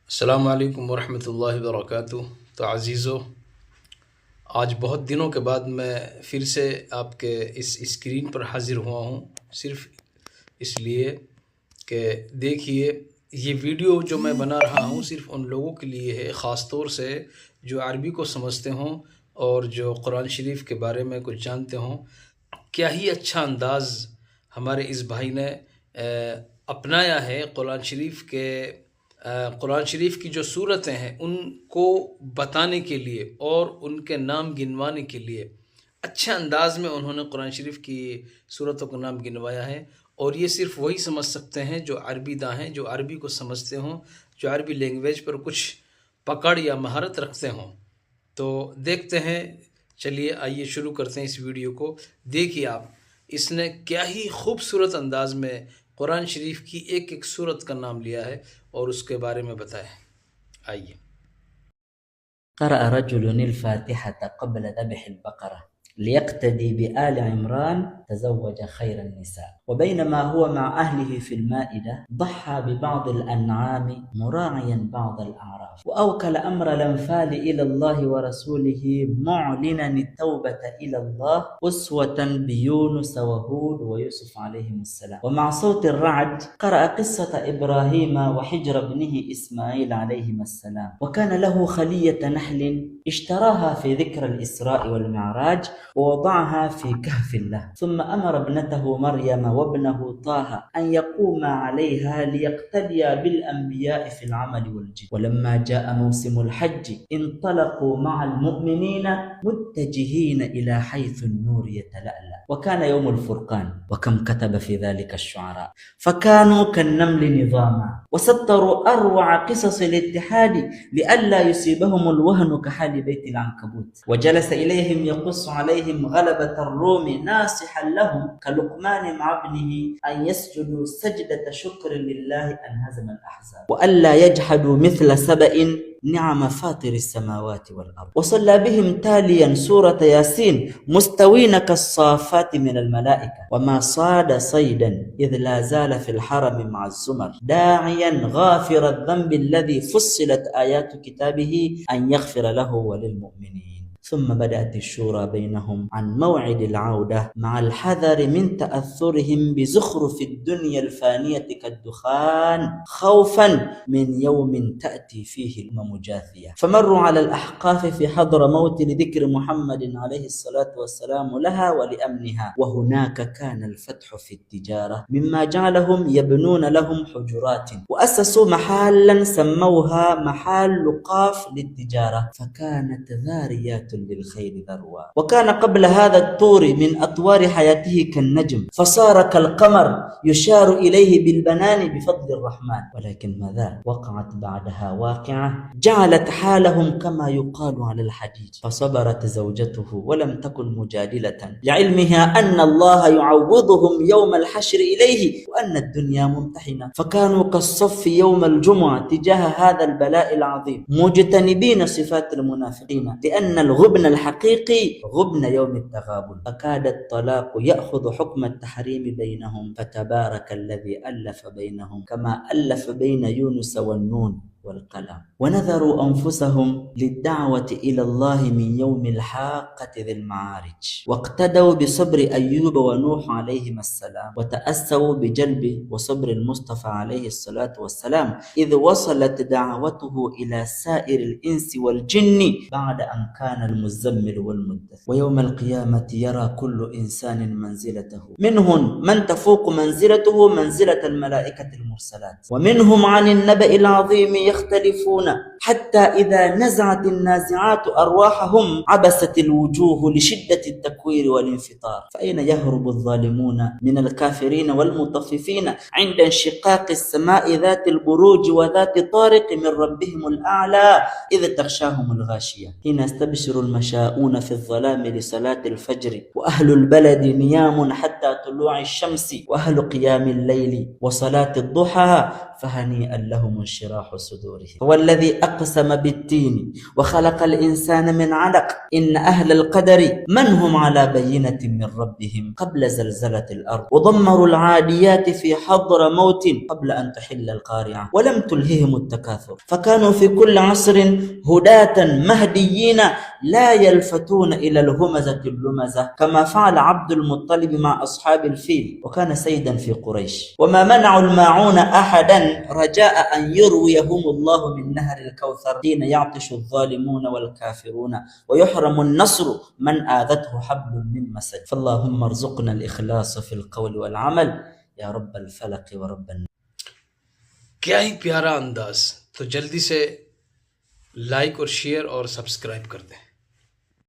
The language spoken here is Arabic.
अस्सलामु अलैकुम वरहमतुल्लाहि वबरकातुह। तो अज़ीज़ों, आज बहुत दिनों के बाद मैं फिर से आपके इस स्क्रीन पर हाज़िर हुआ हूँ, सिर्फ़ इसलिए कि देखिए, ये वीडियो जो मैं बना रहा हूँ सिर्फ़ उन लोगों के लिए है, ख़ास तौर से जो अरबी को समझते हों और जो कुरान शरीफ के बारे में कुछ जानते हों। क्या ही अच्छा अंदाज़ हमारे इस भाई ने अपनाया है कुरान शरीफ की जो सूरतें हैं उनको बताने के लिए और उनके नाम गिनवाने के लिए अच्छे अंदाज में उन्होंने कुरान शरीफ की सूरतों का नाम गिनवाया है। और ये सिर्फ़ वही समझ सकते हैं जो अरबी दाँ हैं, जो अरबी को समझते हों, जो अरबी लैंग्वेज पर कुछ पकड़ या महारत रखते हों। तो देखते हैं, चलिए आइए शुरू करते हैं इस वीडियो को। देखिए आप, इसने क्या ही खूबसूरत अंदाज में कुरान शरीफ की एक एक सूरत का नाम लिया है और उसके बारे में बताया है। आइए। قرأ رجل الفاتحة قبل ذبح البقرة ليقتدي بآل عمران تزوج خير النساء، وبينما هو مع أهله في المائدة ضحى ببعض الأنعام مراعيا بعض الأعراف، وأوكل أمر الأنفال إلى الله ورسوله معلنا التوبة إلى الله أسوة بيونس وهود ويوسف عليهم السلام. ومع صوت الرعد قرأ قصة إبراهيم وحجر ابنه إسماعيل عليهما السلام، وكان له خلية نحل اشتراها في ذكر الإسراء والمعراج ووضعها في كهف له، ثم أمر ابنته مريم وابنه طه أن يقوما عليها ليقتديا بالأنبياء في العمل والجد. ولما جاء موسم الحج انطلقوا مع المؤمنين متجهين إلى حيث النور يتلألأ، وكان يوم الفرقان. وكم كتب في ذلك الشعراء، فكانوا كالنمل نظاما، وسطروا أروع قصص الاتحاد لئلا يصيبهم الوهن كحال بيت العنكبوت. وجلس إليهم يقص عليهم غلبة الروم ناصحا لهم كلقمان مع ابنه أن يسجدوا سجدة شكر لله أن هزم الأحزاب، وألا يجحدوا مثل سبأ نعم فاطر السماوات والأرض. وصلى بهم تاليا سورة ياسين مستوين كالصافات من الملائكة، وما صاد صيدا إذ لا زال في الحرم مع الزمر داعيا غافر الذنب الذي فصلت آيات كتابه أن يغفر له وللمؤمنين. ثم بدأت الشورى بينهم عن موعد العودة مع الحذر من تأثرهم بزخرف الدنيا الفانية كالدخان، خوفا من يوم تأتي فيه الأمم جاثية. فمروا على الأحقاف في حضر موت لذكر محمد عليه الصلاة والسلام لها ولأمنها، وهناك كان الفتح في التجارة مما جعلهم يبنون لهم حجرات، وأسسوا محالا سموها محال قاف للتجارة، فكانت ذاريات للخير ذروة. وكان قبل هذا الطور من أطوار حياته كالنجم، فصار كالقمر يشار إليه بالبنان بفضل الرحمن. ولكن ماذا وقعت بعدها واقعة جعلت حالهم كما يقال على الحديد. فصبرت زوجته ولم تكن مجادلة لعلمها أن الله يعوضهم يوم الحشر إليه وأن الدنيا ممتحنة، فكانوا كالصف يوم الجمعة تجاه هذا البلاء العظيم مجتنبين صفات المنافقين، لأن الغبن الحقيقي غبن يوم التغابن. فكاد الطلاق يأخذ حكم التحريم بينهم، فتبارك الذي ألف بينهم كما ألف بين يونس والنون والقلم. ونذروا أنفسهم للدعوة إلى الله من يوم الحاقة ذي المعارج، واقتدوا بصبر أيوب ونوح عليهما السلام، وتأسوا بجلب وصبر المصطفى عليه الصلاة والسلام إذ وصلت دعوته إلى سائر الإنس والجن بعد أن كان المزمل والمدثر. ويوم القيامة يرى كل إنسان منزلته، منهم من تفوق منزلته منزلة الملائكة المرسلات، ومنهم عن النبأ العظيم يختلفون، حتى إذا نزعت النازعات أرواحهم عبست الوجوه لشدة التكوير والانفطار. فأين يهرب الظالمون من الكافرين والمطففين عند انشقاق السماء ذات البروج وذات طارق من ربهم الأعلى إذ تغشاهم الغاشية، حين يستبشر المشاؤون في الظلام لصلاة الفجر، وأهل البلد نيام حتى طلوع الشمس، وأهل قيام الليل وصلاة الضحى فهنيئا لهم انشراح صدورهم. هو الذي أقسم بالتين وخلق الإنسان من علق. إن أهل القدر من هم على بينة من ربهم قبل زلزلة الأرض، ودمروا العاديات في حضر موت قبل أن تحل القارعة، ولم تلههم التكاثر، فكانوا في كل عصر هداة مهديين لا يلفتون إلى الهمزة اللمزة، كما فعل عبد المطلب مع أصحاب الفيل، وكان سيدا في قريش. وما منعوا الماعون أحدا رجاء أن يرويهم الله من نهر الكوثر حين يعطش الظالمون والكافرون، ويحرم النصر من آذته حبل من مسد. فاللهم ارزقنا الإخلاص في القول والعمل या रब्बल फलक व रब्बन। क्या ही प्यारा अंदाज। तो जल्दी से लाइक और शेयर और सब्सक्राइब कर दें।